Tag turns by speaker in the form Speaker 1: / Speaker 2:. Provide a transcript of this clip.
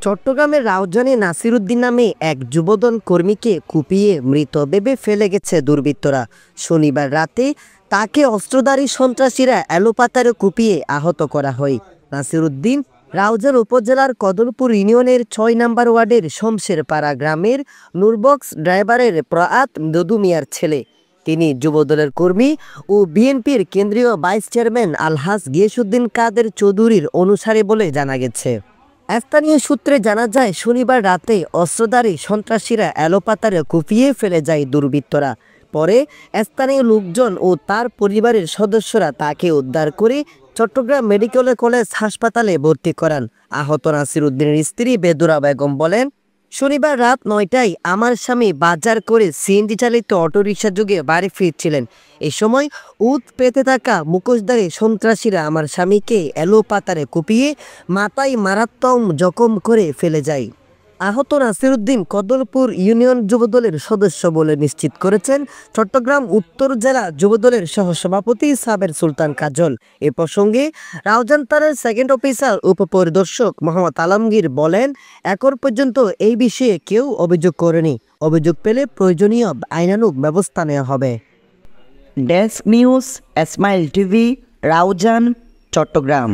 Speaker 1: চট্টগ্রামের রাউজানে নাসিরউদ্দিন নামে এক যুবদল কর্মীকে কুপিয়ে মৃত ভেবে ফেলে গেছে দুর্বৃত্তরা। শনিবার রাতে তাকে অস্ত্রধারী সন্ত্রাসীরা এলোপাতারে কুপিয়ে আহত করা হয়। নাসিরউদ্দিন রাউজান উপজেলার কদলপুর ইউনিয়নের ৬ নম্বর ওয়ার্ডের শমশেরপাড়া গ্রামের নুরবক্স ড্রাইভারের প্রয়াত দদু মিয়ার ছেলে। তিনি যুবদলের কর্মী ও বিএনপির কেন্দ্রীয় ভাইস চেয়ারম্যান আলহাজ গিয়াসউদ্দিন কাদের চৌধুরীর অনুসারী বলে জানা গেছে। স্থানীয় সূত্রে জানা যায়, শনিবার রাতে অস্ত্রধারী সন্ত্রাসীরা এলোপাতারে কুপিয়ে ফেলে যায় দুর্বৃত্তরা। পরে স্থানীয় লোকজন ও তার পরিবারের সদস্যরা তাকে উদ্ধার করে চট্টগ্রাম মেডিকেল কলেজ হাসপাতালে ভর্তি করান। আহত নাসিরউদ্দিনের স্ত্রী বেদুরা বেগম বলেন, শনিবার রাত ৯টায় আমার স্বামী বাজার করে সিএনজি চালিত অটোরিকশা যোগে বাড়ি ফিরছিলেন। এ সময় পেতে থাকা মুখোশধারী সন্ত্রাসীরা আমার স্বামীকে এলোপাতারে কুপিয়ে মাথায় মারাত্মক জখম করে ফেলে যায়। আহত নাসিরউদ্দিন কদলপুর ইউনিয়ন যুবদলের সদস্য বলে নিশ্চিত করেছেন চট্টগ্রাম উত্তর জেলা যুবদলের সহসভাপতি সাবের সুলতান কাজল। এ প্রসঙ্গে রাউজান থানার সেকেন্ড অফিসার উপপরিদর্শক মোহাম্মদ আলমগীর বলেন, এখন পর্যন্ত এই বিষয়ে কেউ অভিযোগ করেনি। অভিযোগ পেলে প্রয়োজনীয় আইনানুগ ব্যবস্থা নেওয়া হবে।
Speaker 2: Desk news, smile TV, Raozan, Chittagong.